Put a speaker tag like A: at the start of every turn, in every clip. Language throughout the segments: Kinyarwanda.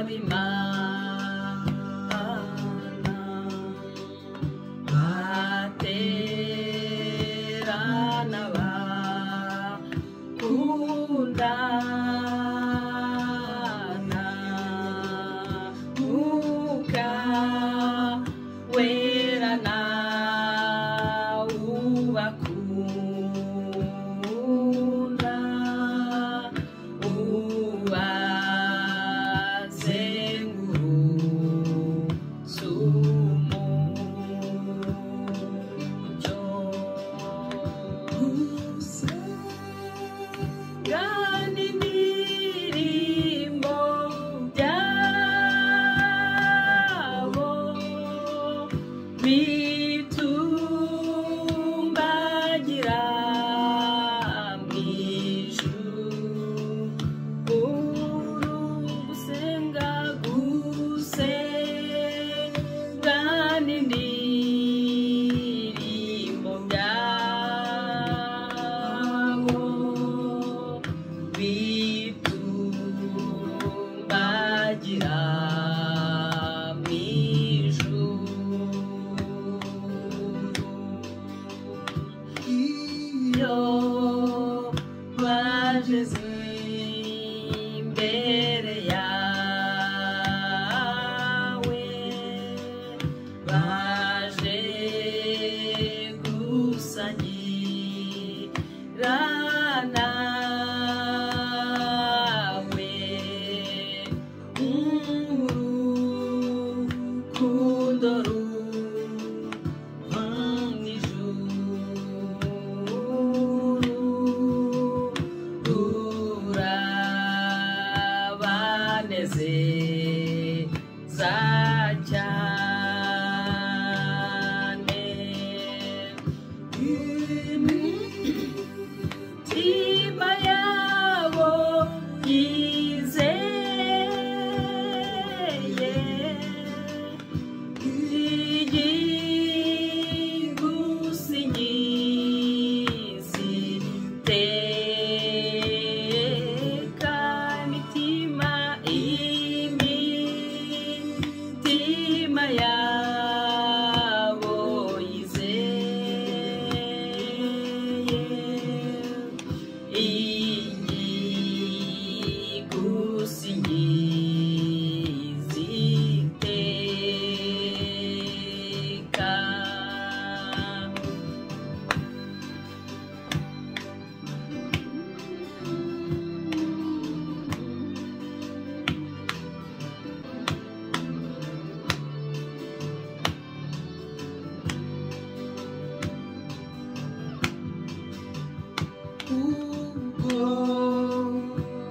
A: b'Imana baterana bakundana Mwuka wera nawe ubakunda ubazengurutse umucyo gana indirimbo byabo bitumbagira mw'ijuru gusenga gana indirimbo byabo bitumbagira iyo bageze imbere yawe baje gusangira nawe urukundo ruva mw'ijuru rurabanezeza cyane imitima yabo yizeye igigusingizi iteka imitima yabo yizeye igigusingizi iteka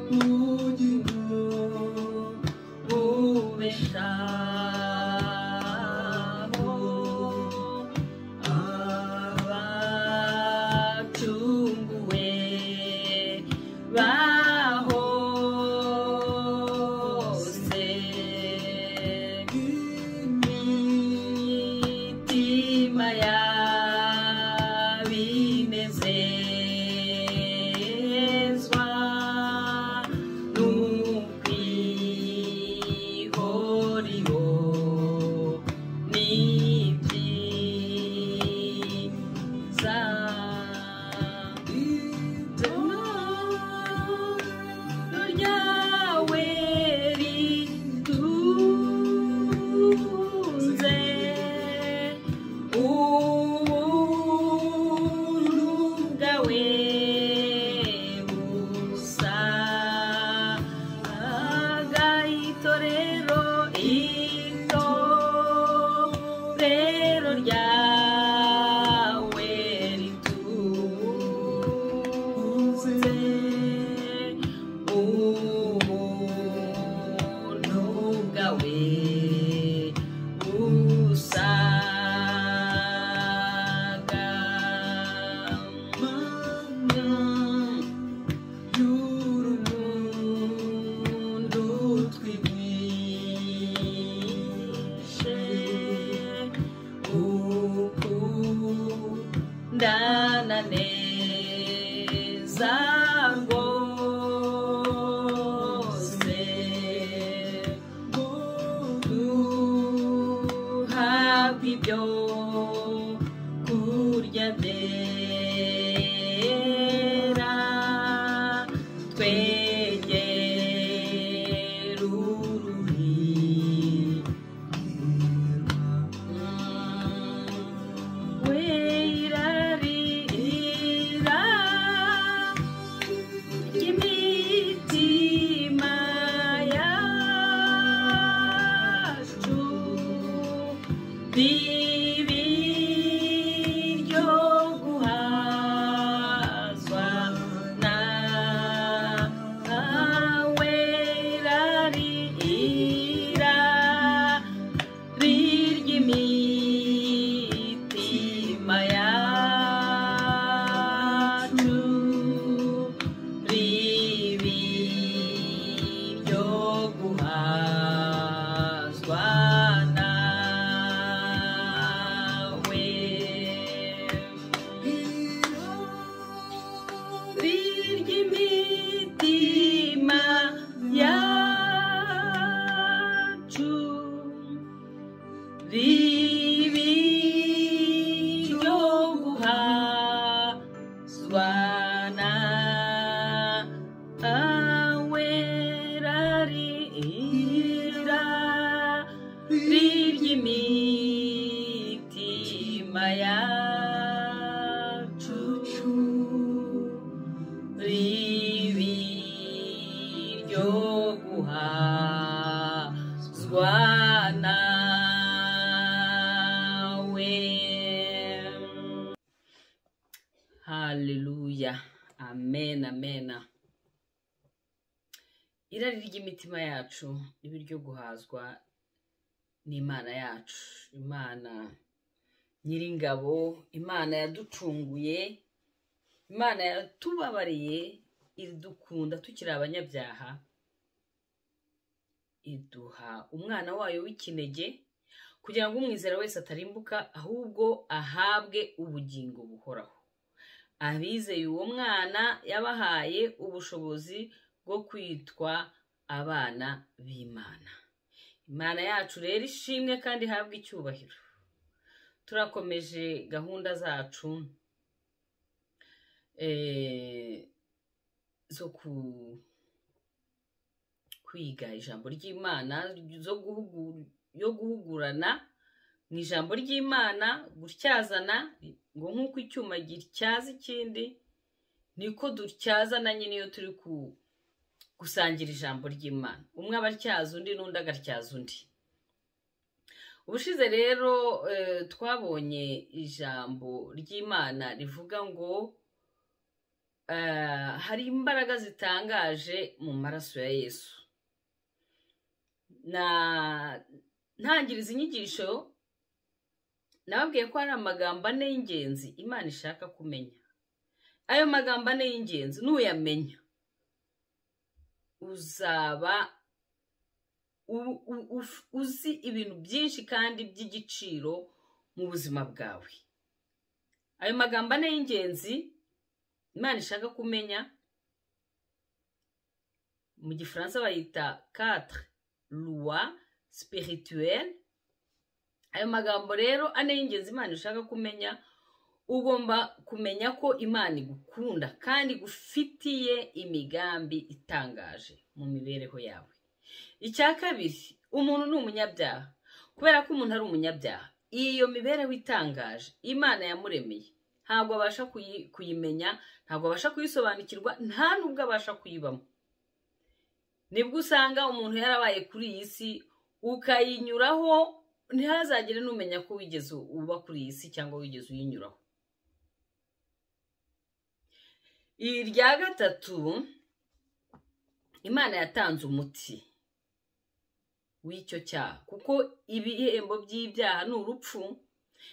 A: ubugingo bubeshaho abacunguwe bahose imitima yabinezezwa n'ukwihoriro n'ibyiza itorero ryawe ritunze ubuntu bwawe busaga itorero ryawe ritunze ubuntu bwawe busaga mana y'urukundo twigishe ukundana neza rwose kw'ibyo kurya byera twegera uruhi weirarira imitima yacu bibiryo guhazwa nawe rarira ry'imitima yacu ribiryo guhazwa ry'imitima yacu ribiryo guhazwa nawe rarira ry'imitima yacu ribiryo guhazwa nawe. Haleluya, amen, amen. Irari ry'imitima yacu ibiryo guhazwa n'Imana yacu, Imana Nyiringabo, Imana yaducunguye, Imana yatubabariye, idukunda tukiri abanyabyaha, iduha umwana wayo w'ikinege kugira ngo umwizera wese atarimbuka ahubwo ahabwe ubugingo buhoraho. Abizeye uwo mwana yabahaye ubushobozi bwo kwitwa abana b'Imana. Imana yacu rero ishimwe kandi ihabwe icyubahiro. Turakomeje gahunda zacu zo kwiga ijambo ry'Imana, yo guhugurana mu ijambo ry'Imana, gutyazana ngo nk'uko icyuma gityaza ikindi niko dutyazana nyine iyo turi gusangira ijambo ry'Imana. Umwe abatyaza undi n'undi agatyaza undi. Ubushize rero twabonye ijambo ry'Imana rivuga ngo hari imbaraga zitangaje mu maraso ya Yesu. Ntangiriza inyigisho nababwiye ko hari amagambo ane y'ingenzi Imana ishaka kumenya. Ayo magambo ane y'ingenzi nuyamenya uzaba uzi ibintu byinshi kandi by'igiciro mu buzima bwawe. Ayo magambo ane y'ingenzi Imana ishaka kumenya, mu Gifaransa bayita 4 lois spirituelles. Ayo magambo rero ane y'ingenzi Imana ishaka kumenya, ugomba kumenya ko Imana igukunda kandi igufitiye imigambi itangaje mu mibereho yawe. Icya kabiri, umuntu ni umunyabyaha. Kubera ko umuntu ari umunyabyaha, iyo mibereho itangaje Imana yamuremeye ntabwo abasha kuyimenya, ntabwo abasha kuyisobanukirwa, nta nubwo abasha kuyibamo. Nibwo usanga umuntu yarabaye kuri iyi si ukayinyuraho, ntihazagire n'umenya ko wigeze uba kuri iyi si cyangwa wigeze uyinyuraho. Irya gatatu, Imana yatanze umuti w'icyo cyaha, kuko ibihembo by'ibyaha ni urupfu,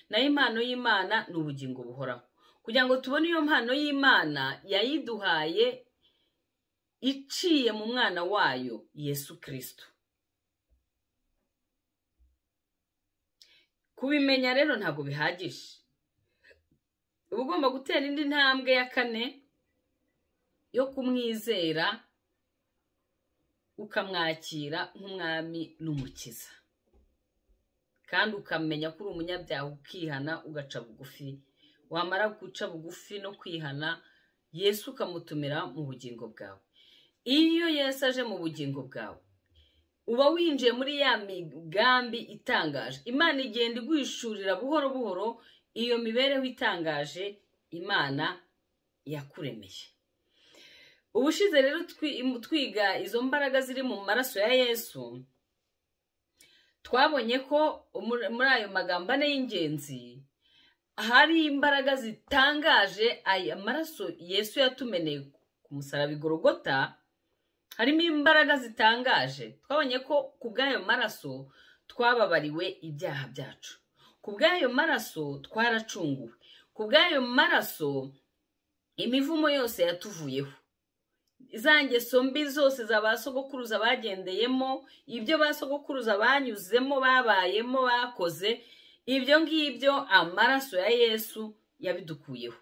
A: naho impano y'Imana ni ubugingo buhoraho. Kugira ngo tubone iyo mpano y'Imana yayiduhaye iciye mu mwana wayo Yesu Kristo. Kubimenya rero ntabwo bihagije. Uba ugomba gutera indi ntambwe ya kane yo kumwizera, ukamwakira nk'umwami n'umukiza. kandi ukamenya ko uri umunyabyaha ukihana ugaca bugufi. Wamara guca bugufi no kwihana, Yesu ukamutumira mu bugingo bwawe. Iyo Yesu aje mu bugingo bwawe, uba winjiye muri ya migambi itangaje. Imana igenda igwishurira buhoro buhoro iyo mibereho itangaje Imana yakuremeye. Ubushize rero twiga izo mbaraga ziri mu maraso ya Yesu, twabonye ko muri ayo magambo ane y'ingenzi hari imbaraga zitangaje. Aya maraso Yesu yatumeneye ku musaraba i Golgota, harimo imbaraga zitangaje. Twabonye ko ku bw'ayo maraso twababariwe ibyaha byacu, ku bw'ayo maraso twaracunguwe, ku bw'ayo maraso imivumo yose yatuvuyeho. Za ngeso mbi zose za ba sogokuruza bagendeyemo, ibyo ba sogokuruza banyuzemo, babayemo, bakoze, ibyo ngibyo amaraso ya Yesu yabidukuyeho.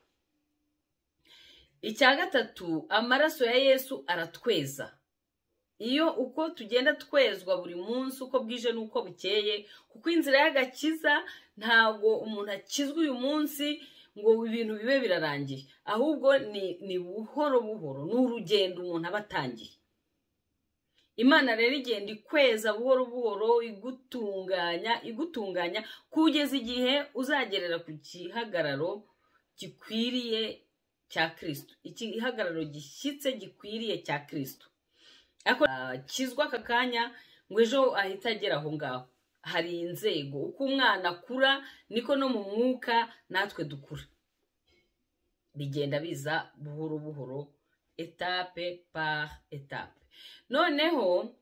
A: Icya gatatu, amaraso ya Yesu aratweza. Iyo uko tugenda twezwa buri munsi uko bwije n'uko bukeye, kuko inzira y'agakiza ntabwo umuntu akizwa uyu munsi ngo ibintu bibe birarangiye, ahubwo ni buhoro buhoro, ni urugendo umuntu aba atangiye. Imana rero igenda ikweza buhoro buhoro, igutunganya kugeza igihe uzagerera ku gihagararo gikwiriye cya Kristo, igihagararo gishyitse gikwiriye cya Kristo. Kizwa aka kanya ngo ejo ahita agera aho ngaho. Hari inzego, uko umwana akura niko no mu mwuka natwe dukura, bigenda biza buhoro buhoro, etape par etape. Noneho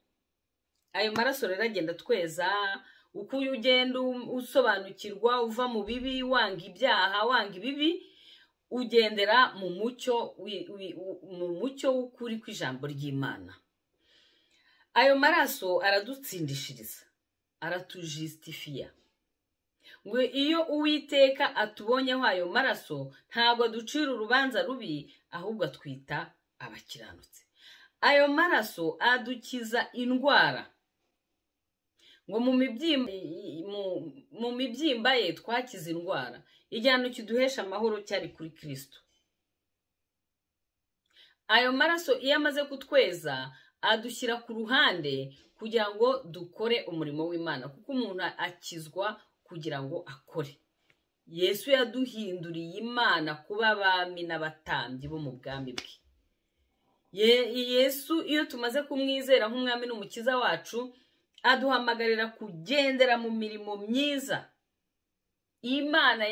A: ayo maraso rero agenda tweza uko ugenda usobanukirwa, uva mu bibi, wanga ibyaha, wanga ibibi, ugendera mu mucyo w'ukuri kw'ijambo ry'Imana. Ayo maraso aradutsindishiriza, aratujustifia. Ngo iyo Uwiteka atubonyeho ayo maraso ntabwo aducira urubanza rubi, ahubwo atwita abakiranutse. Ayo maraso adukiza indwara. Ngo mu mibyimba ye twakiza indwara. Igihano kiduhesha amahoro cyari kuri Kristo. Ayo maraso iyo amaze kutweza adushyira ku ruhande kugira ngo dukore umurimo w'Imana, kuko umuntu akizwa kugira ngo akore. Yesu yaduhinduriye Imana kuba abami n'abatambyi bo mu bwami bwe. Yesu iyo tumaze kumwizera nk'umwami n'umukiza wacu, aduhamagarira kugendera mu mirimo myiza Imana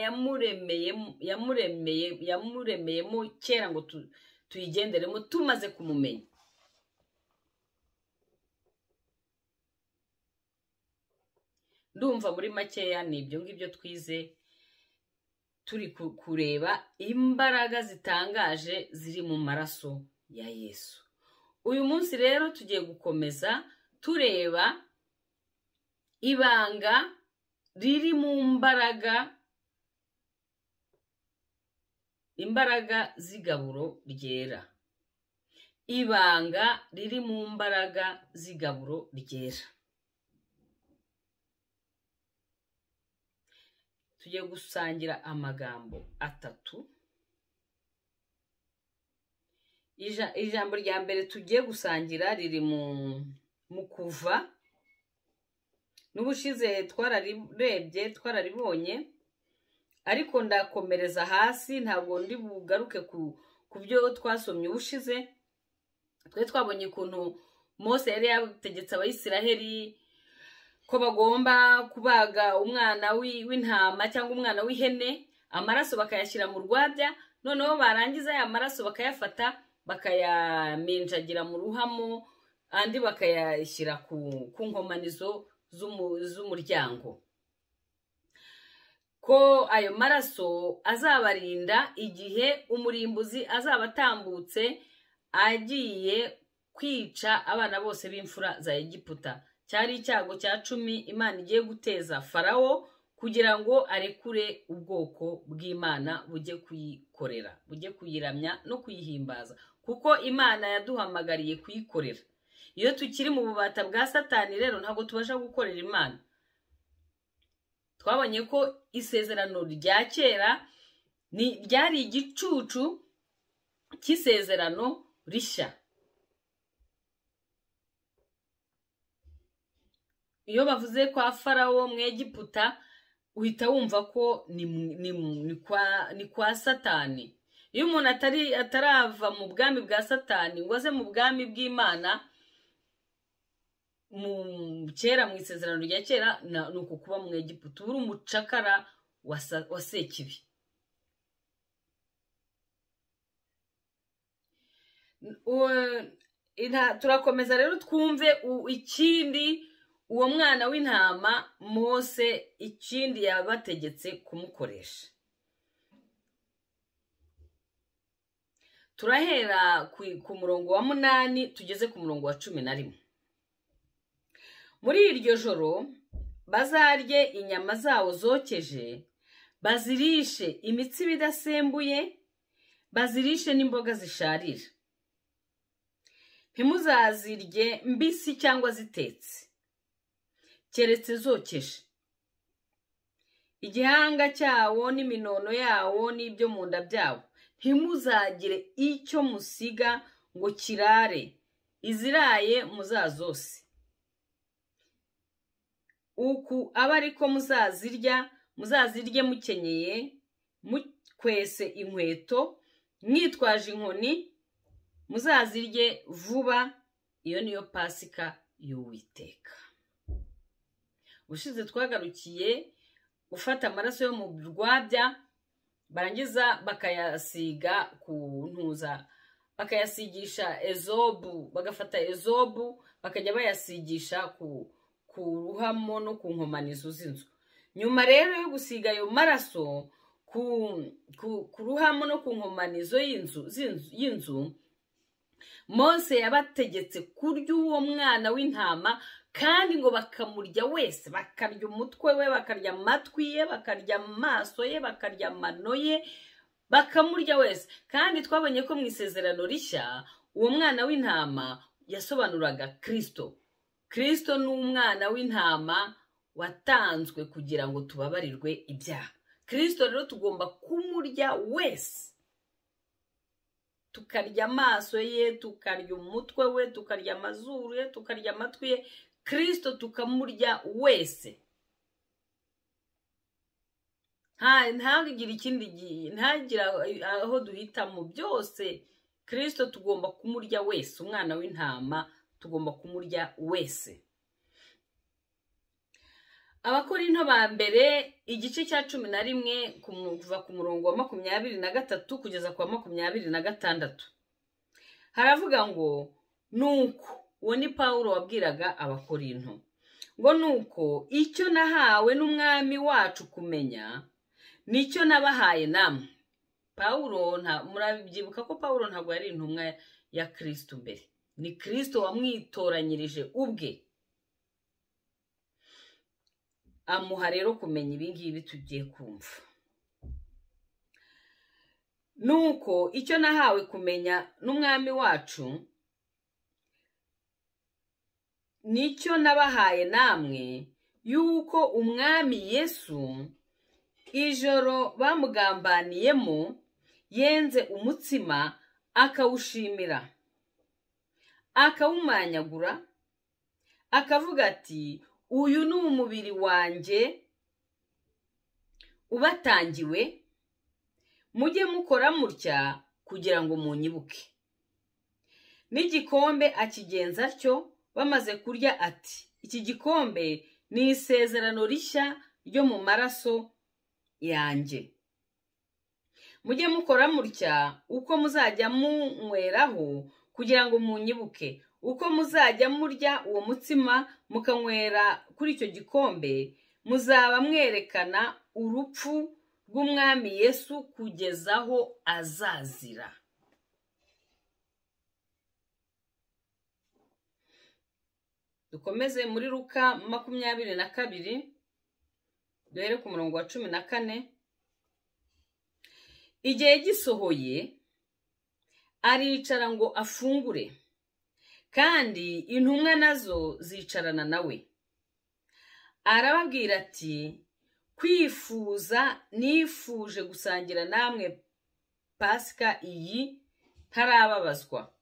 A: yamuremeyemo kera ngo tuyigenderemo tumaze kumumenya. Ndumva muri makeya ni ibyo ngibyo twize, turi kureba imbaraga zitangaje ziri mu maraso ya Yesu. Uyu munsi rero tugiye gukomeza tureba ibanga riri mu imbaraga z'igaburo ryera. Ibanga riri mu mbaraga z'igaburo ryera. Tugiye gusangira amagambo atatu. Ijambo rya mbere tugiye gusangira riri mu Kuva. N'ubushize twararebye, twararibonye, ariko ndakomereza hasi, ntabwo ndi bugaruke ku byo twasomye ubushize. Twabonye ukuntu Mose yari yategetse Abayisiraheli ko bagomba kubaga umwana w'intama cyangwa umwana w'ihene, amaraso bakayashyira mu rwabya, noneho barangiza aya maraso bakayafata bakayaminjagira mu ruhamo, andi bakayashyira ku nkomanizo z'umuryango, ko ayo maraso azabarinda igihe umurimbuzi azaba atambutse agiye kwica abana bose b'imfura za Egiputa. Cyari icyago cya 10 Imana igiye guteza Farawo kugira ngo arekure ubwoko bw'Imana bujye kuyikorera, bujye kuyiramya no kuyihimbaza, kuko Imana yaduhamagariye kuyikorera. Iyo tukiri mu bubata bwa Satani rero ntabwo tubasha gukorera Imana. twabonye ko isezerano rya kera ryari igicucu cy'isezerano rishya. Iyo bavuze kwa Farawo mu Egiputa uhita wumva ko ni kwa Satani. Iyo umuntu atarava mu bwami bwa Satani ngo aze mu bwami bw'Imana kera mu isezerano rya kera ni uko kuba mu Egiputa uri umucakara wa Sekibi. Turakomeza rero twumve ikindi uwo mwana w'intama Mose ikindi yabategetse kumukoresha. Turahera ku murongo wa 8 tugeze ku murongo wa 11. Muri iryo joro bazarye inyama zawo zokeje, bazirishe imitsi bidasembuye, bazirishe n'imboga zisharira. Ntimuzazirye mbisi cyangwa zitetse, keretse zokeje. Igihanga cyawo n'iminono yawo n'ibyo mu nda byawo ntimuzagire icyo musiga ngo kirare, iziraye muzazose. Uku aba ariko muzazirye mukenyeye, mukwese inkweto, mwitwaje inkoni, muzazirye vuba. Iyo niyo Pasika y'Uwiteka. Ubushize twagarukiye gufata amaraso yo mu rwabya, barangiza bakayasiga ku ntuza, bakayasigisha ezobu, bagafata ezobu bakajya bayasigisha ku ruhamo no ku nkomanizo z'inzu. Nyuma rero yo gusiga ayo maraso ku ruhamo no ku nkomanizo y'inzu, Mose yabategetse kurya uwo mwana w'intama, kandi ngo bakamurya wese, bakarya umutwe we, bakarya amatwi ye, bakarya amaso ye, bakarya amano ye, bakamurya wese. Kandi twabonye ko mu isezerano rishya uwo mwana w'intama yasobanuraga Kristo. Kristo ni umwana w'intama watanzwe kugira ngo tubabarirwe ibyaha. Kristo rero tugomba kumurya wese, tukarya amaso ye, tukarya umutwe we, tukarya amazuru ye, tukarya amatwi ye. Kristo tukamurya wese. Ntagira ikindi ntagira aho duhitamo, byose Kristo tugomba kumurya wese. Umwana w'intama tugomba kumurya wese. Abakorinto ba mbere igice cya 11 kuva ku murongo wa 23 kugeza kwa 26 haravuga ngo nuko, uwo ni Paulo wabwiraga Abakorinto, ngo nuko icyo nahawe n'umwami wacu kumenya nicyo nabahaye namwe. Paulo murabyibuka ko Paulo ntabwo yari intumwa ya Kristo mbere, ni Kristo wamwitoranyirije ubwe, amuha rero kumenya ibingibi tugiye kumva. Nuko icyo nahawe kumenya n'umwami wacu nicyo nabahaye namwe, yuko umwami Yesu ijoro bamugambaniyemo yenze umutsima, akawushimira, akawumanyagura, akavuga ati, uyu ni umubiri wanjye ubatangiwe, mujye mukora mutya kugira ngo munyibuke. N'igikombe akigenza atyo. Bamaze kurya ati, iki gikombe ni isezerano rishya ryo mu maraso yanjye. Mujye mukora mutya uko muzajya munyweraho kugira ngo munyibuke. Uko muzajya murya uwo mutsima mukanywera kuri icyo gikombe, muzaba mwerekana urupfu rw'umwami Yesu kugeza aho azazira. Dukomeze muri Luka 22 duhere ku murongo wa 14. Igihe gisohoye aricara ngo afungure, kandi intumwa nazo zicarana nawe. Arababwira ati, kwifuza nifuje gusangira namwe pasika iyi ntarababazwa.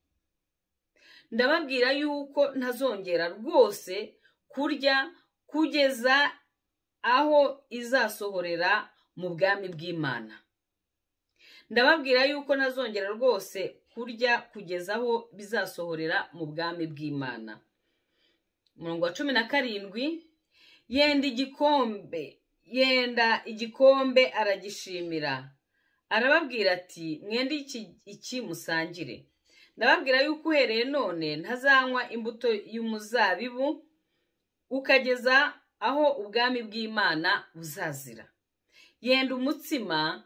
A: Ndababwira yuko ntazongera rwose kurya kugeza aho izasohorera mu bwami bw'Imana. Ndababwira yuko ntazongera rwose kurya kugeza aho bizasohorera mu bwami bw'Imana. Umurongo wa 17, yenda igikombe aragishimira, arababwira ati mwende iki musangire. Ndababwira yuko uhereye none ntazanywa imbuto y'umuzabibu ukageza aho ubwami bw'Imana buzazira. Yenda umutsima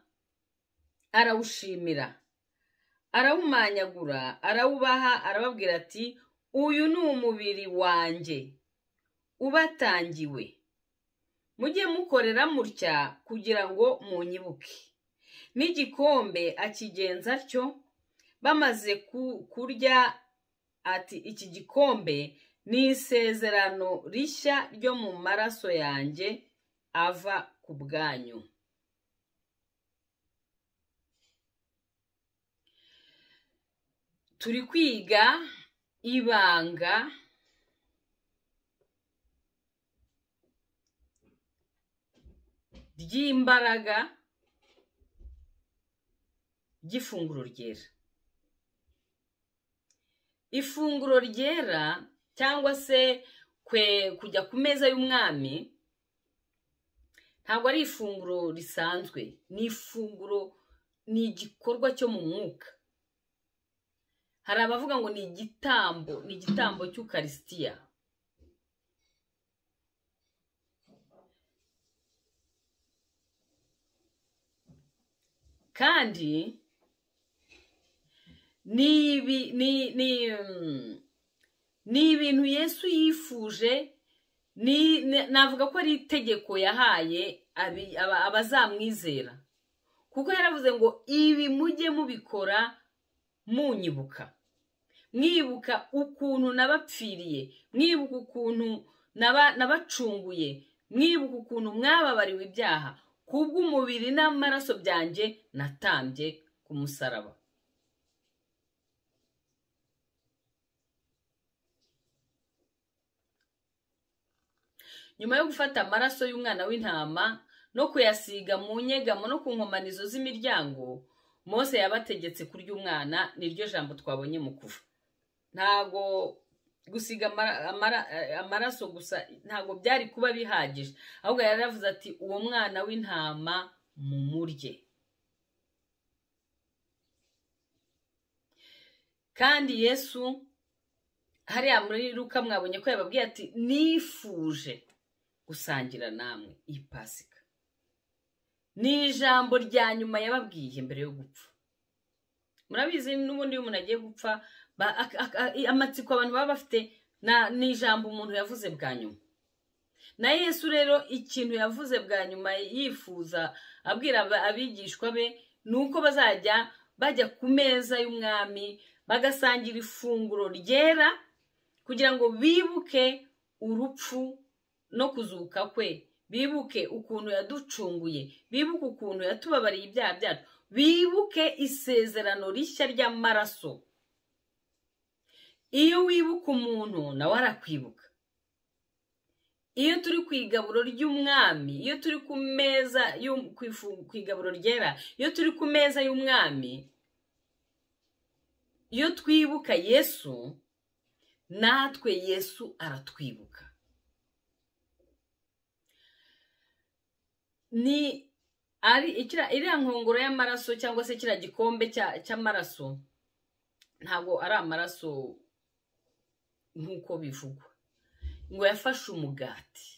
A: arawushimira, arawumanyagura, arawubaha, arababwira ati uyu ni umubiri wanjye ubatangiwe. Mujye mukorera mutya kugira ngo munyibuke. N'igikombe akigenza atyo. Bamaze kurya ati iki gikombe ni isezerano rishya ryo mu maraso yanjye ava ku bwanyu. Turi kwiga ibanga ry'imbaraga ry'ifunguro ryera. Ifunguro ryera cyangwa se kujya ku meza y'umwami ntabwo ari ifunguro risanzwe, ni ifunguro, ni igikorwa cyo mu mwuka. Hari abavuga ngo ni igitambo cy'Ukarisitiya. Kandi ni ibintu Yesu yifuje, navuga ko ari itegeko yahaye abazamwizera, kuko yaravuze ngo ibi mujye mubikora munyibuka. Mwibuka ukuntu nabapfiriye, mwibuka ukuntu nabacunguye, mwibuka ukuntu mwababariwe ibyaha kubw'umubiri n'amaraso byanjye natambye ku musaraba. Nyuma yo gufata amaraso y'umwana w'intama no kuyasiga mu nyegamo no ku nkomanizo z'imiryango, Mose yabategetse kurya umwana. Niryo jambo twabonye mu Kuva. Ntago gusiga amaraso gusa ntago byari kuba bihagije, ahubwo yaravuze ati uwo mwana w'intama mumurye. Kandi Yesu hariya muri Luka mwabonye ko yababwiye ati nifuje gusangira namwe iyi Pasika. Ni ijambo rya nyuma yababwiye mbere yo gupfa. Murabizi n'ubundi iyo umuntu agiye gupfa amatsiko abantu baba bafite ni ijambo umuntu yavuze bwa nyuma. Na Yesu rero ikintu yavuze bwa nyuma yifuza abwira abigishwa be nuko bazajya bajya ku meza y'umwami bagasangira ifunguro ryera kugira ngo bibuke urupfu no kuzuka kwe, bibuke ukuntu yaducunguye, bibuke ukuntu yatubabariye ibyaha byacu, bibuke isezerano rishya ry'amaraso. Iyo wibuka umuntu nawe arakwibuka. Iyo turi ku igaburo ry'umwami, iyo turi ku meza ku igaburo ryera, iyo turi ku meza y'umwami, iyo twibuka Yesu, natwe Yesu aratwibuka. Iriya nkongoro y'amaraso cyangwa se kiriya gikombe cy'amaraso ntabwo ari amaraso nk'uko bivugwa. Ngo yafashe umugati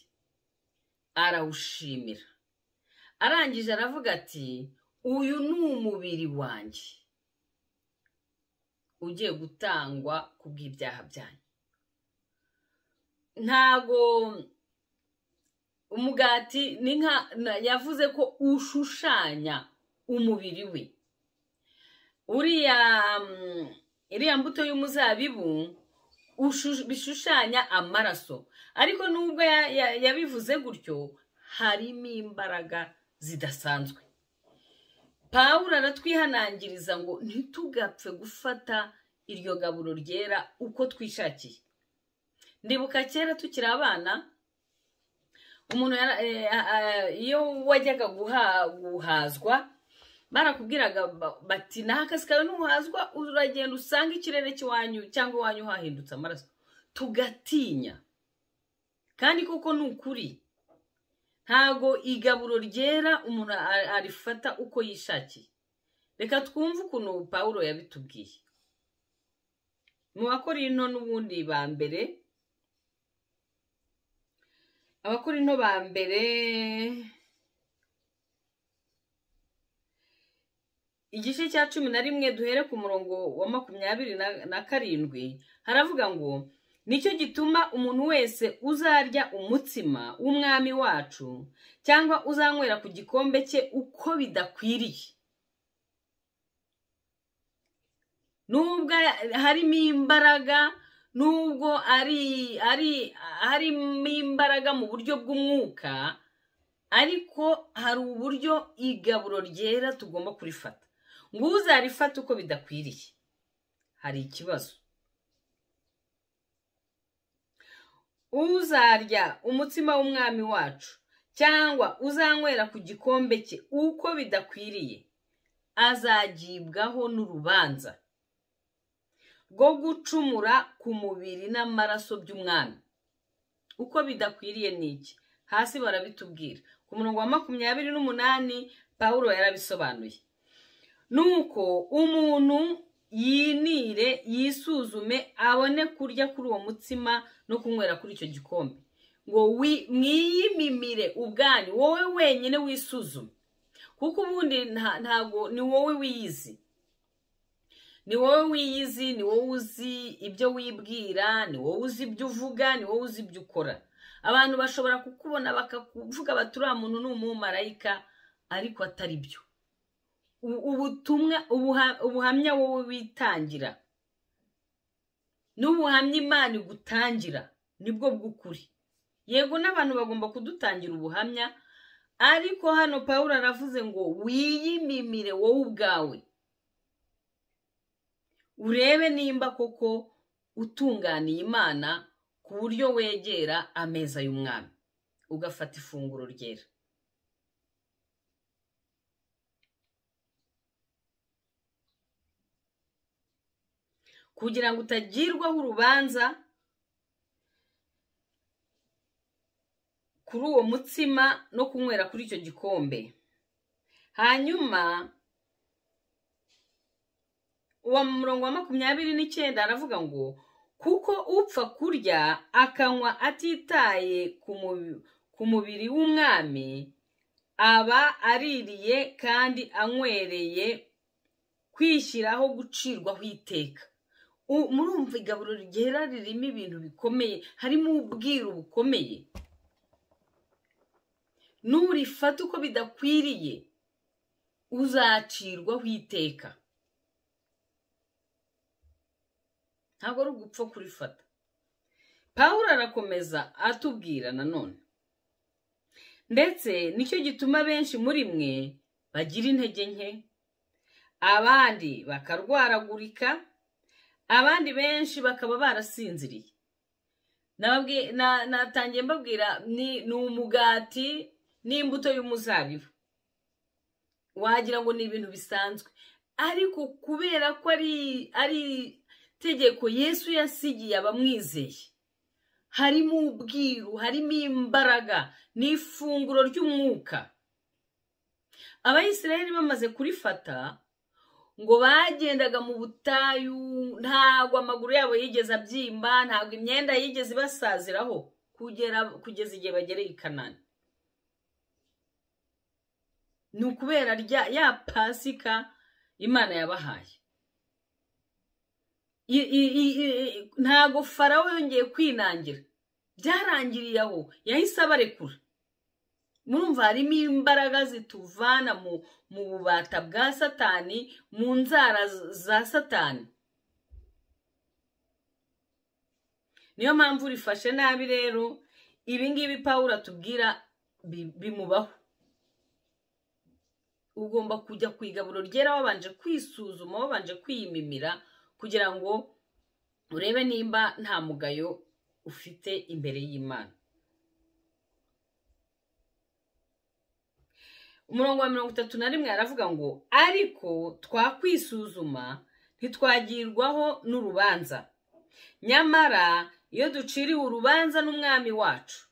A: arawushimira, arangije aravuga ati uyu ni umubiri wanjye ugiye gutangwa ku bw'ibyaha byanyu. Ntago umugati ni yavuze ko ushushanya umubiri we. Iriya mbuto y'umuzabibu bishushanya amaraso, ariko nubwo yabivuze gutyo, harimo imbaraga zidasanzwe. Pawulo aratwihanangiriza ngo ntitugapfe gufata iryo gaburo ryera uko twishakiye. Ndibuka kera tukiri abana, umuntu iyo wajyaga guhazwa barakubwiraga bati n'akazi kawe n'uhazwa uragenda usanga ikirere cy'iwanyu cyangwa iwanyu hahindutse amaraso. Tugatinya, kandi koko ni ukuri. Ntago igaburo ryera umuntu arifata uko yishakiye. Reka twumve ukuntu Pawulo yabitubwiye mu Bakorinto n'ubundi ba mbere. Abakorinto ba mbere igice cya 11 duhere ku murongo wa 27 haravuga ngo nicyo gituma umuntu wese uzarya umutsima w'umwami wacu cyangwa uzanywera ku gikombe cye uko bidakwiriye, nubwo harimo imbaraga, nubwo harimo imbaraga mu buryo bw'umwuka, ariko hari uburyo igaburo ryera tugomba kurifata. Ngo uzarifata uko bidakwiriye hari ikibazo. Uzarya umutsima w'umwami wacu cyangwa uzanywera ku gikombe cye uko bidakwiriye azagibwaho n'urubanza rwo gucumura ku mubiri n'amaraso by'umwami. Uko bidakwiriye niki? Hasi barabitubwira ku murongo wa 28 Pawulo yarabisobanuye. Nuko umuntu yinire yisuzume abone kurya kuri uwo mutsima no kunywera kuri icyo gikombe. Ngo mwiyimimire ubwanyu, wowe wenyine wisuzume, kuko ubundi ntago ni wowe wiyizi. Ni wowe wiyizi, ni wowe uzi ibyo wibwira, ni wowe uzi ibyo uvuga, ni wowe uzi ibyo ukora. Abantu bashobora kukubona bakakuvuga bati uriya muntu ni umumarayika, ariko atari byo. Ubuhamya wowe witangira n'ubuhamya Imana igutangira nibwo bw'ukuri. Yego n'abantu bagomba kudutangira ubuhamya, ariko hano Pawulo aravuze ngo wiyimimire wowe ubwawe, urebe nimba koko utunganiye Imana ku buryo wegera ameza y'umwami ugafata ifunguro ryera. Kugira ngo utagirwaho urubanza kuri uwo mutsima no kunywera kuri icyo gikombe. Hanyuma uwa murongo wa 29 aravuga ngo kuko upfa kurya akanywa atitaye ku mubiri w'umwami aba aririye kandi anywereye kwishyiraho gucirwaho iteka. Murumva igaburo ryera ririmo ibintu bikomeye, harimo ubwiru bukomeye. Nurifata uko bidakwiriye uzacirwaho iteka. Ntabwo ari ugupfa kurifata. Pawulo arakomeza atubwira nanone, ndetse nicyo gituma benshi muri mwe bagira intege nke, abandi bakarwaragurika, abandi benshi bakaba barasinziriye. Natangiye mbabwira ni umugati n'imbuto y'umuzabibu, wagira ngo ni ibintu bisanzwe, ariko kubera ko ari tegeko Yesu yasigiye abamwizeye, harimo ubwiru, harimo imbaraga, n'ifunguro ry'umwuka. Abayisiraheli bamaze kurifata ngo bagendaga mu butayu, ntago amaguru yabo yigeze abyimba, ntago imyenda yigeze basaziraho kugeza igihe bagereye i Kanani. Ni ukubera ya Pasika Imana yabahaye. Ntago Farawo yongeye kwinangira, byarangiriye aho, yahise abarekura. Murumva harimo imbaraga zituvana mu bubata bwa Satani, mu nzara za Satani. Niyo mpamvu rifashe nabi rero. Ibi ngibi Pawulo atubwira bimubaho. Ugomba kujya ku igaburo ryera wabanje kwisuzuma, wabanje kwiyimimira, kugira ngo urebe nimba nta mugayo ufite imbere y'Imana. Umurongo wa 31 aravuga ngo ariko twakwisuzuma ntitwagirwaho n'urubanza. Nyamara iyo duciriwe urubanza n'umwami wacu,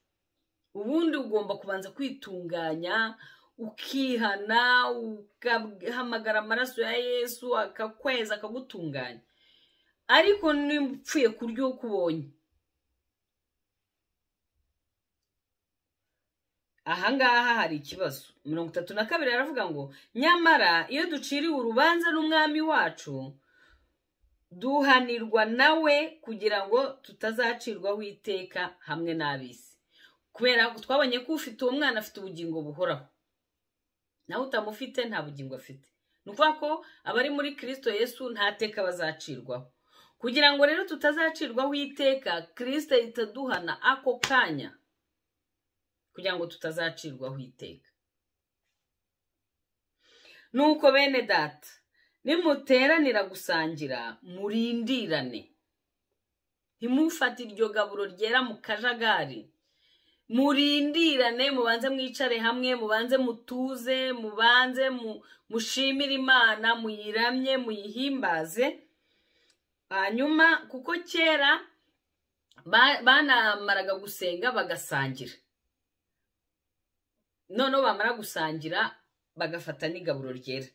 A: ubundi ugomba kubanza kwitunganya, ukihana, ugahamagara amaraso ya Yesu akakweza akagutunganya. Ariko nimpfuye kurya uko ubonye, ahangaha hari ikibazo. 32 aravuga ngo nyamara iyo duciriwe urubanza n'umwami wacu, duhanirwa nawe kugira ngo tutazacirwaho iteka hamwe n'ab'isi. Kubera ko twabonye ko ufite uwo mwana afite ubugingo buhoraho, nawe utamufite nta bugingo afite. Nukuvuga ko abari muri Kristo Yesu nta teka bazacirwaho. Kugira ngo rero tutazacirwaho iteka, Kristo itaduhana ako kanya kugira ngo tutazacirwaho iteka. Nuko bene data, nimuteranira gusangira, murindirane. Ntimufate iryo gaburo ryera mu kajagari. Murindirane, mubanze mwicare hamwe, mubanze mutuze, mubanze mushimire Imana, muyiramye, muyihimbaze. Hanyuma kuko kera banamaraga gusenga bagasangira. Noneho bamara gusangira bagafata n'igaburo ryera.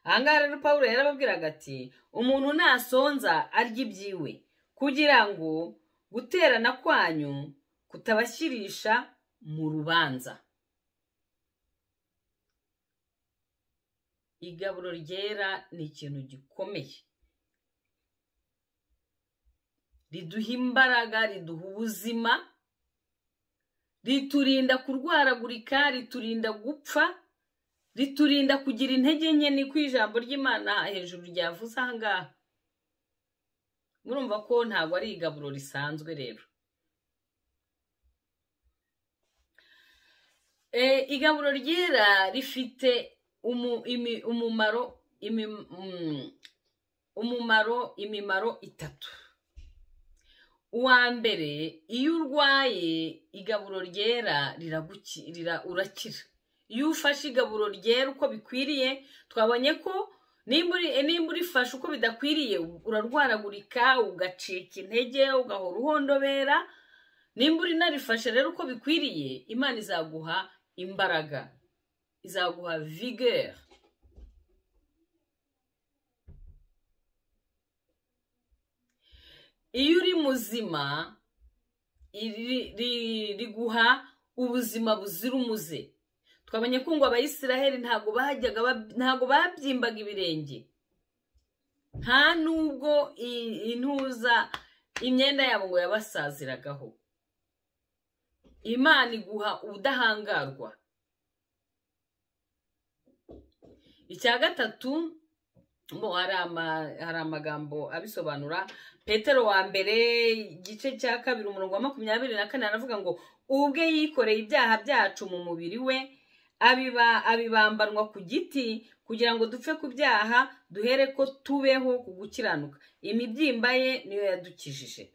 A: Ahangaha rero Pawulo yarababwiraga ati umuntu nasonza arya ibyiwe, kugira ngo guterana kwanyu kutabashyirisha mu rubanza. Igaburo ryera ni ikintu gikomeye, riduha imbaraga, riduha ubuzima, riturinda kurwaragurika, riturinda gupfa, riturinda kugira intege nke. Ni ku ijambo ry'Imana hejuru ryavuze ahangaha. Murumva ko ntabwo ari igaburo risanzwe rero. Igaburo ryera rifite imimaro itatu. Uwa mbere, iyo urwaye igaburo ryera urakira. Iyo ufashe igaburo ryera uko bikwiriye, twabonye ko nimba urifashe uko bidakwiriye urarwaragurika, ugacika intege, ugahora uhondobera. Nimba urinarifashe rero uko bikwiriye, Imana izaguha imbaraga, izaguha vigueur. Iyo uri muzima, riguha ubuzima buzira umuze. Twabonye ko ngo Abayisiraheli ntago babyimbaga ibirenge, nta nubwo imyenda yabo ngo yabasaziragaho. Imana iguha ubudahangarwa. Icya gatatu, hari amagambo abisobanura. Petero wa mbere igice cya 2 umurongo wa 24 aravuga ngo ubwe yikoreye ibyaha byacu mu mubiri we, abibambanwa ku giti, kugira ngo dupfe ku byaha, duhere ko tubeho ku gukiranuka. Imibyimba ye niyo yadukijije.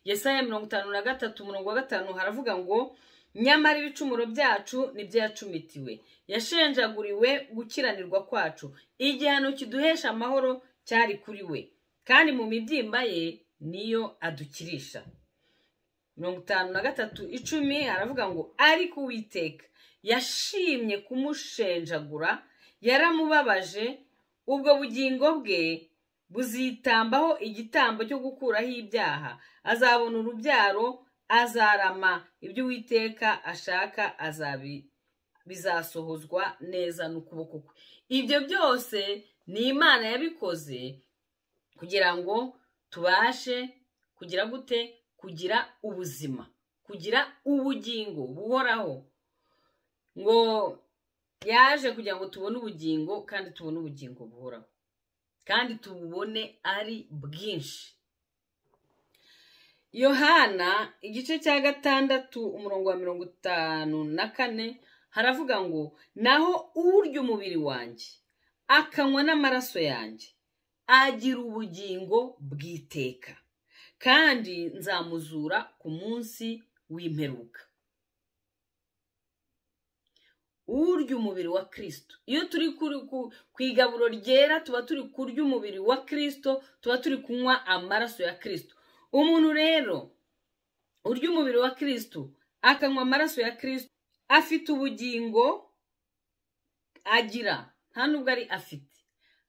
A: Yesaya 53 umurongo wa 5 haravuga ngo nyamara ibicumuro byacu nibyo yacumitiwe, yashenjaguriwe gukiranirwa kwacu, igihano kiduhesha amahoro cyari kuri we, kandi mu mibyimba ye niyo adukirisha. 53:10 haravuga ngo ariko Uwiteka yashimye kumushenjagura, yaramubabaje, ubwo bugingo bwe buzitambaho igitambo cyo gukuraho ibyaha, azabona urubyaro, azarama. Ibyo Uwiteka ashaka bizasohozwa neza n'ukuboko kwe. Ibyo byose ni Imana yabikoze kugira ngo tubashe kugira gute? Kugira ubuzima, kugira ubugingo buhoraho. Ngo yaje kugira ngo tubone ubugingo, kandi tubone ubugingo buhoraho, kandi tububone ari bwinshi. Yohana igice cya 6 umurongo wa 54 haravuga ngo naho urya umubiri wanjye akanywa n'amaraso yanjye agira ubugingo bw'iteka, kandi nzamuzura ku munsi w'imperuka. Urya umubiri wa Kristo, iyo turi ku igaburo ryera tuba turi kurya umubiri wa Kristo, tuba turi kunywa amaraso ya Kristo. Umuntu rero urya umubiri wa Kristo akanywa amaraso ya Kristo afite ubugingo agira, nta nubwo ari afite,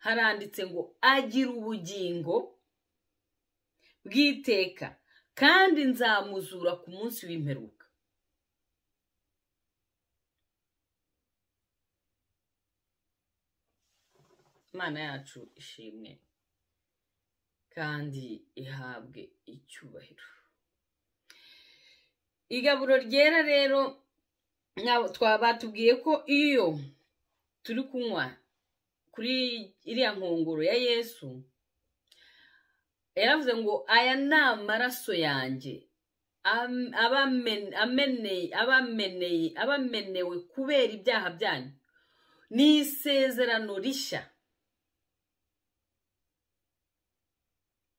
A: haranditse ngo agira ubugingo bw'iteka, kandi nzamuzura ku munsi w'imperuka. Imana yacu ishimwe kandi ihabwe icyubahiro. Igaburo ryera rero batubwiye ko iyo turi kunywa kuri iriya nkongoro ya Yesu, yaravuze ngo aya ni amaraso yanjye abamenewe kubera ibyaha byanyu, ni isezerano rishya.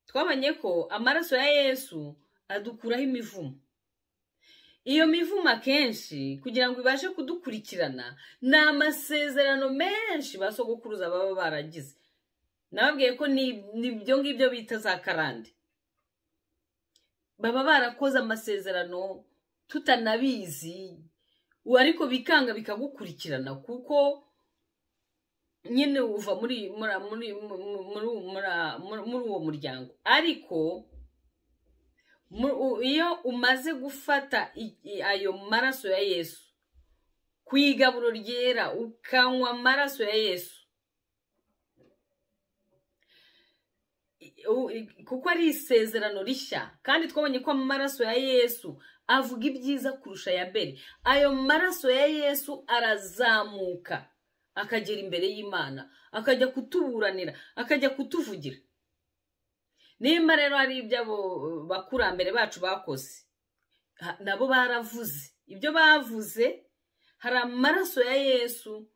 A: Twabonye ko amaraso ya Yesu adukuraho imivumo. Iyo mivumo akenshi kugira ngo ibashe kudukurikirana ni amasezerano menshi basogokuruza baba baragize. Nababwiye ko nibyo ngibyo bita za karande, baba barakoze amasezerano tutanabizi, ariko bikanga bikagukurikirana kuko nyine uva muri uwo muryango. Ariko iyo umaze gufata ayo maraso ya Yesu ku igaburo ryera ukanywa amaraso ya Yesu, kuko ari isezerano rishya, kandi twabonye ko amaraso ya Yesu avuga ibyiza kurusha ya Abeli. Ayo maraso ya Yesu arazamuka akagera imbere y'Imana, akajya kutuburanira, akajya kutuvugira. Nimba rero hari ibyo bakurambere bacu bakoze, nabo baravuze ibyo bavuze, hari amaraso ya Yesu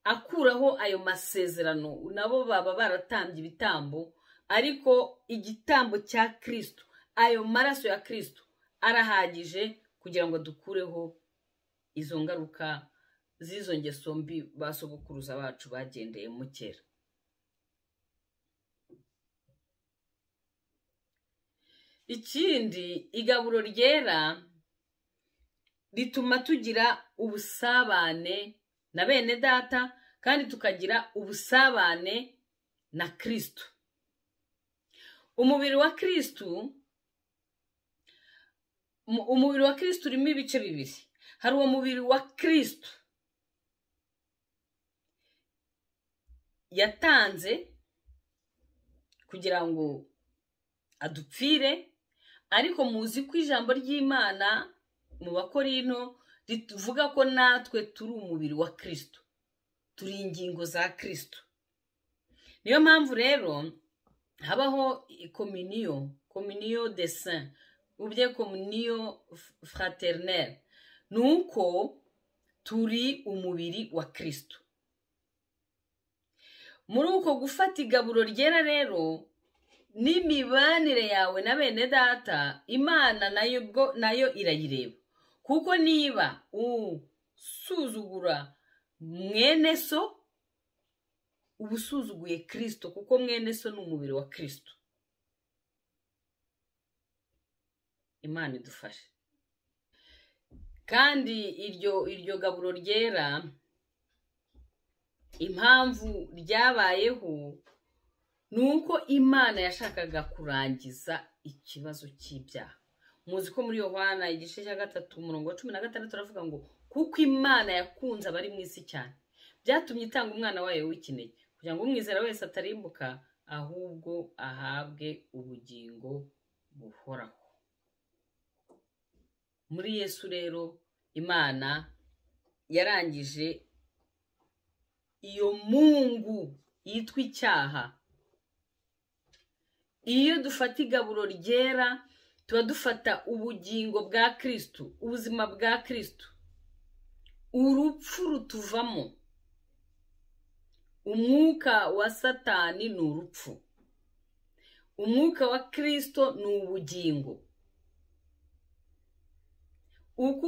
A: akuraho ayo masezerano. Nabo baba baratambye ibitambo, ariko igitambo cya Kristo, ayo maraso ya Kristo arahagije kugira ngo dukureho izo ngaruka z'izo ngeso mbi basogokuruza bacu bagendeye mu kera. Ikindi, igaburo ryera rituma tugira ubusabane na bene data, kandi tukagira ubusabane na Kristo. Umubiri wa Kristo urimo ibice bibiri. Hari uwo mubiri wa Kristo yatanze kugira ngo adupfire, ariko muzi ko ijambo ry'Imana mu Bakorinto rivuga ko natwe turi umubiri wa Kristo, turi ingingo za Kristo. Niyo mpamvu rero habaho communion des saints, ubye communion fraternelle, nuko turi umubiri wa Kristo. Muri uko gufata igaburo ryera rero, n'imibanire yawe na bene data, Imana nayo irayireba. Kuko niba usuzugura mwene so, uba usuzuguye Kristo, kuko mwene so ni umubiri wa Kristo. Imana idufashe. Kandi iryo gaburo ryera, impamvu ryabayeho nuko Imana yashakaga kurangiza ikibazo cy'ibyaha. Muzi ko muri Yohana igice cya 3:16 turavuga ngo kuko Imana yakunze abari mu isi cyane, byatumye itanga umwana wayo w'ikinege, kugira ngo umwizera wese atarimbuka, ahubwo ahabwe ubugingo buhoraho. Muri Yesu rero Imana yarangije iyo mungu yitwa icyaha. Iyo dufata igaburo ryera, tuba dufata ubugingo bwa Kristo, ubuzima bwa Kristo, urupfu rutuvamo. Umwuka wa Satani ni urupfu, umwuka wa Kristo ni ubugingo. Uko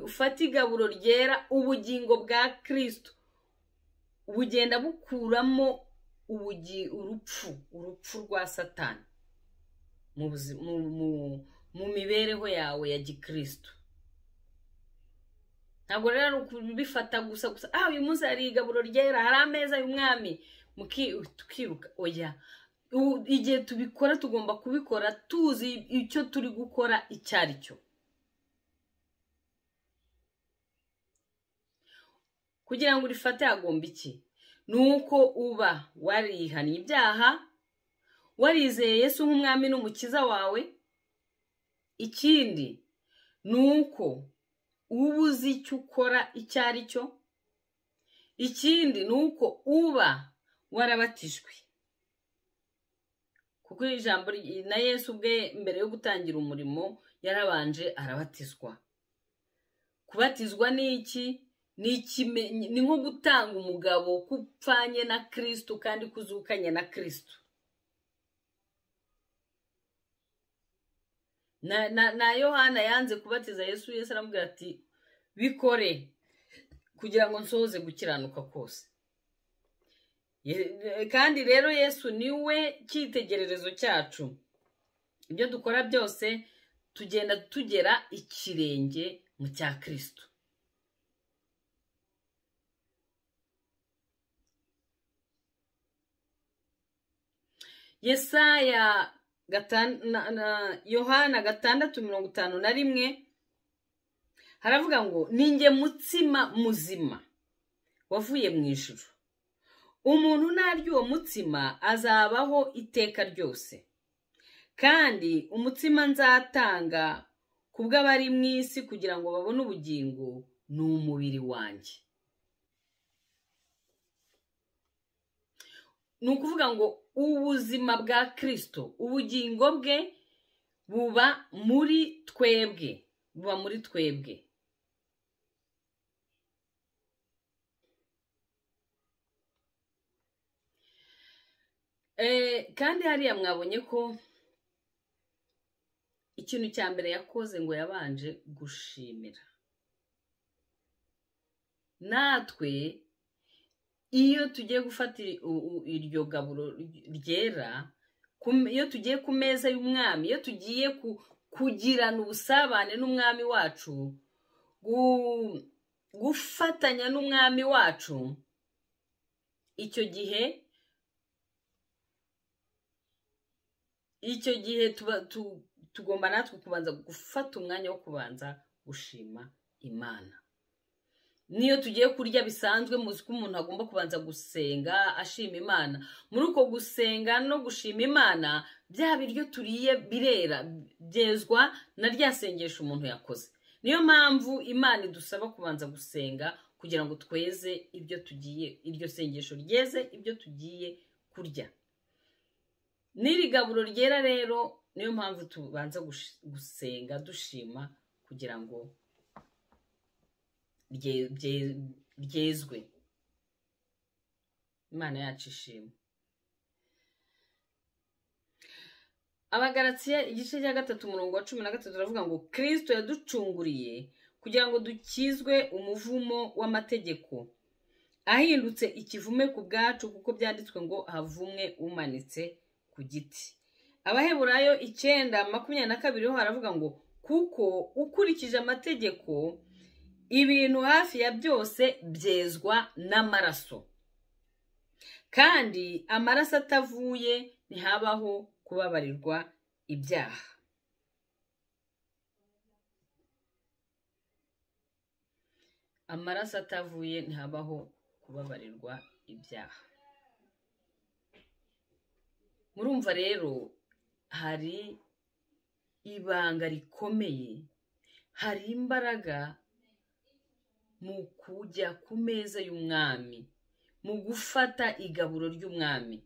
A: ufata igaburo ryera, ubugingo bwa Kristo bugenda bukuramo urupfu rwa Satani mu mibereho yawe ya gikristo. Ntabwo rero kubifata gusa uyu munsi hari igaburo ryera, hari ameza y'umwami tukiruka. Oya, igihe tubikora tugomba kubikora tuzi icyo turi gukora icyo ari cyo. Kugira ngo urifate hagomba iki? Nuko uba warihannye ibyaha, warizeye Yesu nk'umwami n'umukiza wawe. Ikindi nuko uba uzi icyo ukora icyo ari cyo. Ikindi nuko uba warabatijwe, kuko ijambo na Yesu ubwe mbere yo gutangira umurimo yarabanje arabatizwa. Kubatizwa ni iki? Ni nko gutanga umugabo kupfanye na Kristo kandi kuzukanye na Kristo. Na Yohana yanze kubatiza Yesu, Yesu aramubwira ati bikore kugira ngo nsohoze gukiranuka kose. Kandi rero Yesu niwe cyitegererezo cyacu. Ibyo dukora byose tugenda tugera ikirenge mu cya Kristo. Yesaya Yohana 6:51 haravuga ngo ninjye mutsima muzima wavuye mu ijuru. Umuntu narya uwo mutsima azabaho iteka ryose. Kandi umutsima nzatanga kubw'abari mu isi kugira ngo babone ubugingo ni umubiri wanjye. Ni ukuvuga ngo ubuzima bwa Kristo, ubugingo bwe buba muri twebwe, kandi hariya mwabonye ko ikintu cya mbere yakoze ngo yabanje gushimira. Natwe iyo tugiye gufata iryo gaburo ryera, iyo tugiye ku meza y'umwami, iyo tugiye kugirana ubusabane n'umwami wacu, gufatanya n'umwami wacu, icyo gihe tugomba natwe kubanza gufata umwanya wo kubanza gushima Imana. Niyo tugiye kurya bisanzwe, muzi ko umuntu agomba kubanza gusenga ashima Imana. Muri uko gusenga no gushima Imana, bya biryo turiye birera, byezwa na rya sengesho umuntu yakoze. Niyo mpamvu Imana idusaba kubanza gusenga kugira ngo tweze iryo sengesho ryeze ibyo tugiye kurya. N'iri gaburo ryera rero niyo mpamvu tubanza gusenga dushima kugira ngo ryezwe. Imana yacu ishimwe. Abagalatiya igice cya 3:13 turavuga ngo Kristo yaducunguriye kugira ngo dukizwe umuvumo w'amategeko, ahindutse ikivume ku bwacu, kuko byanditswe ngo havumwe umanitse ku giti. Abaheburayo 9:22 haravuga ngo kuko ukurikije amategeko ibintu hafi ya byose byezwa n'amaraso, kandi amaraso atavuye ntihabaho kubabarirwa ibyaha. Amaraso atavuye ntihabaho kubabarirwa ibyaha. Murumva rero hari ibanga rikomeye, hari imbaraga mu kujya ku meza y'umwami, mu gufata igaburo ry'umwami,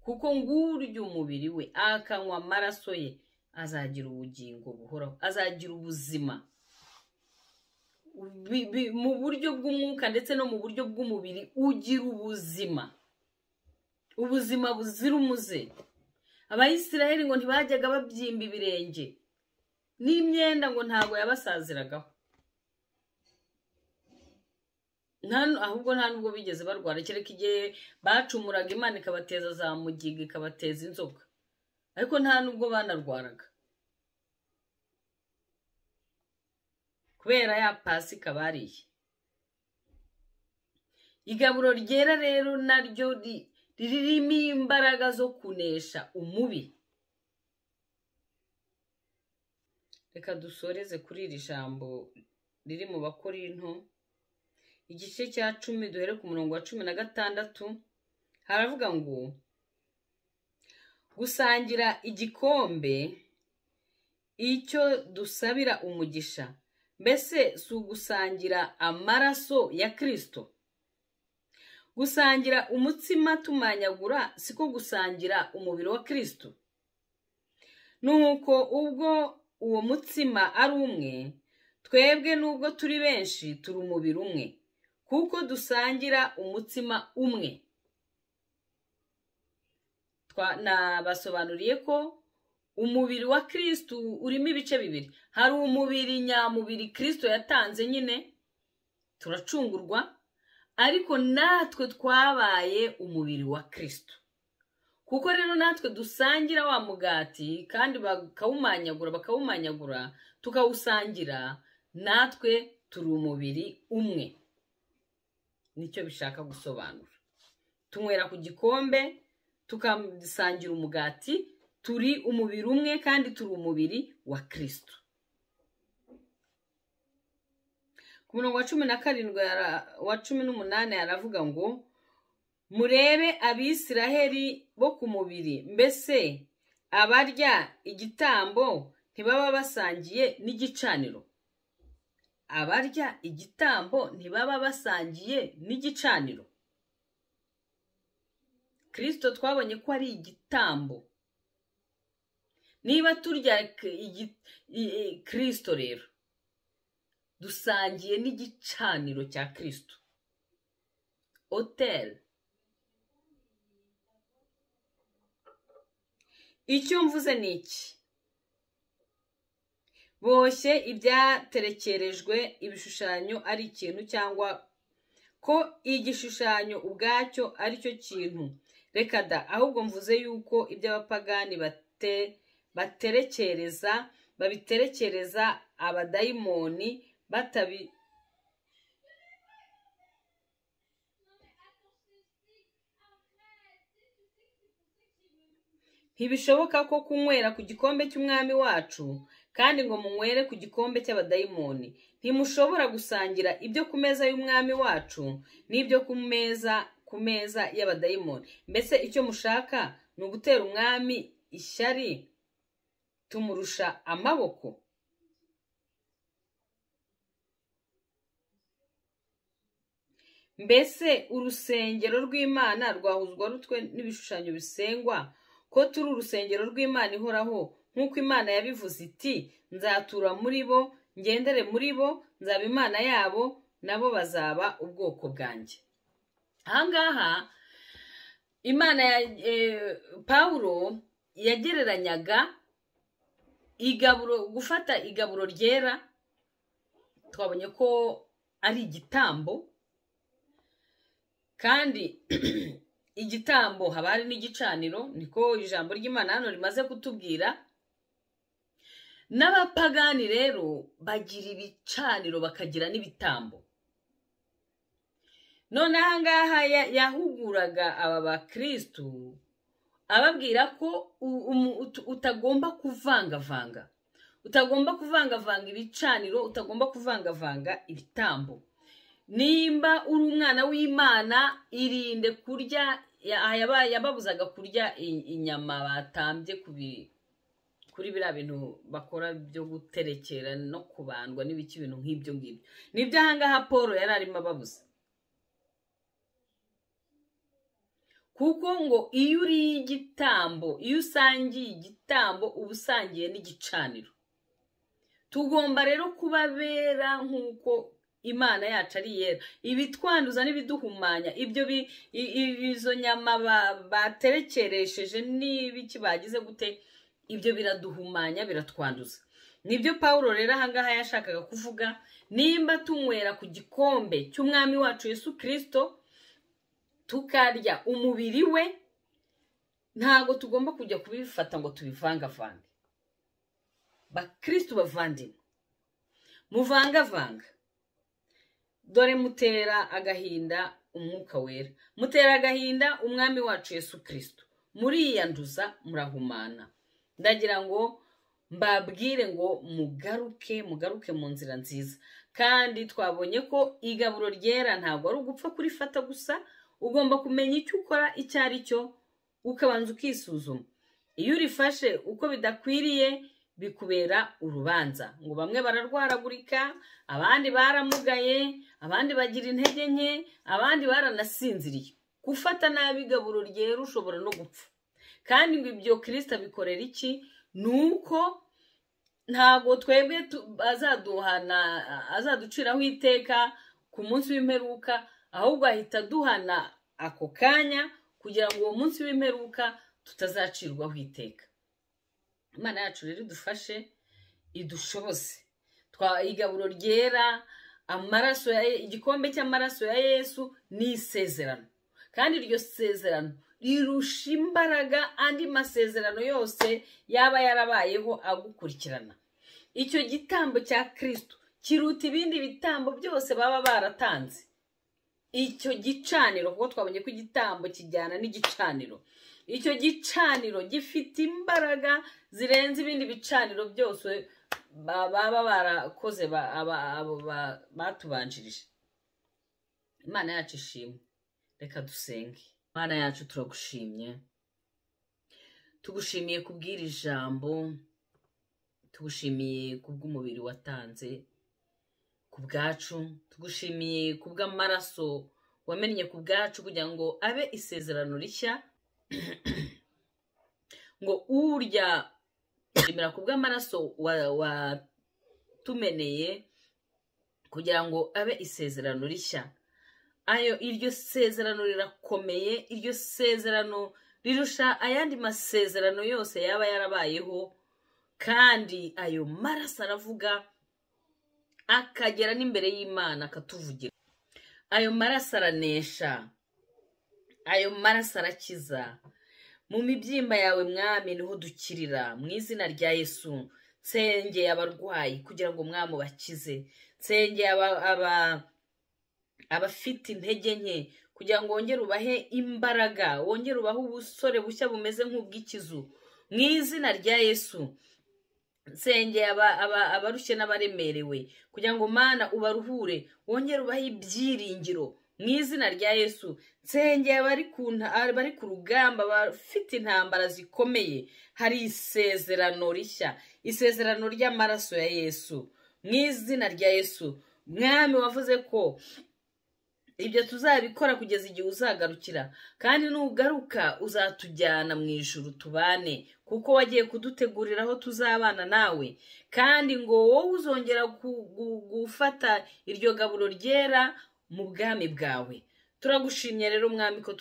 A: kuko ngurya umubiri we akanywa amaraso ye azagira ubugingo buhoraho, azagira ubuzima mu buryo bw'umwuka ndetse no mu buryo bw'umubiri ugira ubuzima buzira umuze. Abayisiraheli ngo ntibajyaga babyimba ibirenge n'imyenda ngo ntabwo yabasaziragaho, ahubwo nta nubwo bigeze barwara, kereka igihe bacumuraga Imana ikabateza za mugiga, ikabateza inzoka, ariko nta nubwo banarwaraga kubera ya pasika bariye. Igaburo ryera rero naryo ririmo imbaraga zo kunesha umubi. Reka dusoreze kuri iri jambo riri mu Bakorinto igice cya 10 duhere ku murongo wa 16. Haravuga ngo gusangira igikombe icyo dusabira umugisha, mbese si ugusangira amaraso ya Kristo? Gusangira umutsima tumanyagura siko gusangira umubiri wa Kristo? Nuko ubwo uwo mutsima ari umwe, twebwe nubwo turi benshi turi umubiri umwe, kuko dusangira umutsima umwe. Nabasobanuriye ko umubiri wa Kristo urimo ibice bibiri. Hari umubiri nyamubiri Kristo yatanze nyine turacungurwa, ariko natwe twabaye umubiri wa Kristo. Kuko rero natwe dusangira wa mugati kandi bakawumanyagura tukawusangira, natwe turi umubiri umwe. Nicyo bishaka gusobanura. Tunywera ku gikombe tukasangira umugati, turi umubiri umwe kandi turi umubiri wa Kristo. Ku murongo wa 17 wa 18 aravuga ngo murebe Abisiraheli bo ku mubiri, mbese abarya igitambo ntibaba basangiye n'igicaniro? Abarya igitambo ntibaba basangiye n'igicaniro? Kristo twabonye ko ari igitambo. Niba turya Kristo rero dusangiye n'igicaniro cya Kristo. Hotel. Icyo mvuze ni iki? Boshye ibyaterekerejwe ibishushanyo ari ikintu, cyangwa ko igishushanyo ubwacyo ari cyo kintu? Reka da, ahubwo mvuze yuko iby'abapagani babiterekereza abadayimoni ntibishoboka ko kunywera ku gikombe cy'umwami wacu kandi ngo munywere ku gikombe cy'abadayimoni. Ntimushobora gusangira ibyo ku meza y'umwami wacu n'ibyo ku meza y'abadayimoni. Mbese icyo mushaka ni ugutera umwami ishyari tumurusha amaboko? Mbese urusengero rw'Imana rwahuzwa rutwe n'ibishushanyo bisengwa? Ko turi urusengero rw'Imana ihoraho, nk'uko Imana yabivuze iti, nzatura muri bo, ngendere muri bo, nzaba Imana yabo, nabo bazaba ubwoko bwanjye. Ahangaha Imana Pawulo yagereranyaga gufata igaburo ryera, twabonye ko ari igitambo, kandi igitambo haba hari n'igicaniro, niko ijambo ry'Imana hano rimaze kutubwira. N'abapagani rero bagira ibicaniro bakagira n'ibitambo. None ahangaha yahuguraga aba bakristo ababwira ko utagomba kuvangavanga ibicaniro, utagomba kuvangavanga ibitambo. Nimba uri umwana w'Imana, irinde kurya, yababuzaga kurya inyama batambye kuri biriya bintu bakora byo guterekera no kubandwa n'ibiki, ibintu nk'ibyo ngibyo. Nibyo ahangaha Paul yari arimo ababuza. Kuko ngo iyo uriye igitambo, iyo usangiye igitambo uba usangiye n'igicaniro. Tugomba rero kubabera nk'uko imana yacu ari yera, ibitwanduza n'ibiduhumanya, izo nyama baterekeresheje n'ibiki bagize gute, ibyo biraduhumanya, biratwanduza. Nibyo Pawulo rero ahangaha yashakaga kuvuga. Nimba tunywera ku gikombe cy'umwami wacu Yesu Kristo, tukarya umubiri we, ntago tugomba kujya kubifata ngo tubivangavange. Bakristo bavandimwe, muvangavanga, dore mutera agahinda umwuka wera, mutera agahinda umwami wacu Yesu Kristo, muriyanduza, murahumana. Ndagira ngo mbabwire ngo mugaruke mu nzira nziza. Kandi twabonye ko igaburo ryera ntabwo ari ugupfa kurifata gusa, ugomba kumenya icyo ukora icyo ari cyo, ukabanza ukisuzuma. Iyo urifashe uko bidakwiriye bikubera urubanza, ngo bamwe bararwaragurika, abandi baramugaye, abandi bagira intege nke, abandi baranasinziriye. Gufata nabi igaburo ryera ushobora no gupfa. Kandi ngo ibyo Kristo abikorera iki? Nuko ntago twebwe azaduciraho iteka ku munsi w'imperuka, ahubwo ahita duhana ako kanya kugira ngo uwo munsi w'imperuka tutazacirwaho iteka. Imana yacu rero idufashe, idushoboze. Igaburo ryera, igikombe cy'amaraso ya Yesu ni isezerano, kandi iryo sezerano rirusha imbaraga andi masezerano yose yaba yarabayeho agukurikirana. Icyo gitambo cya Kristo kiruta ibindi bitambo byose baba baratanze. Icyo gicaniro, kuko twabonye ko igitambo kijyana n'igicaniro, icyo gicaniro gifite imbaraga zirenze ibindi bicaniro byose baba barakoze batubanjirije. Imana yacu ishimwe. Reka dusenge. Imana yacu turagushimye, tugushimiye kubwira ijambo, tugushimiye kubw'umubiri watanze ku bwacu, tugushimiye kubw'amaraso wamennye ku bwacu kugira ngo abe isezerano rishya. Ngo urya shimira kubw'amaraso watumeneye kugira ngo abe isezerano rishya. Iryo sezerano rirakomeye, iryo sezerano rirusha ayandi masezerano yose yaba yarabayeho, kandi ayo maraso aravuga akagera n'imbere y'Imana akatuvugira. Ayo maraso aranesha, ayo maraso arakiza. Mu mibyimba yawe mwami niho dukirira. Mu izina rya Yesu nsengeye abarwayi kugira ngo mwami ubakize, nsengeye abafite intege nke kugira ngo wongere ubahe imbaraga, wongere ubahe ubusore bushya bumeze nk'ubw'ikizu. Mu izina rya Yesu nsengeye abarushye n'abaremerewe kugira ngo Mana ubaruhure, wongere ubahe ibyiringiro. Mu izina rya Yesu nsengeye abari ku rugamba, bafite intambara zikomeye. Hari isezerano rishya, isezerano ry'amaraso ya Yesu. Mu izina rya Yesu mwami wavuze ko ibyo tuzabikora kugeza igihe uzagarukira, kandi nugaruka uzatujyana mu ijuru tubane, kuko wagiye kudutegurira aho tuzabana nawe. Kandi ngo wowe uzongera gufata iryo gaburo ryera mu bwami bwawe. Turagushimye rero mwami ko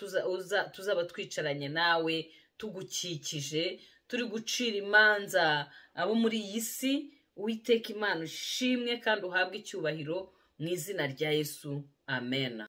A: tuzaba twicaranye nawe, tugukikije, turi gucira imanza abo muri iyi si. Uwiteka Imana ushimwe kandi uhabwe icyubahiro mu izina rya Yesu. Amen.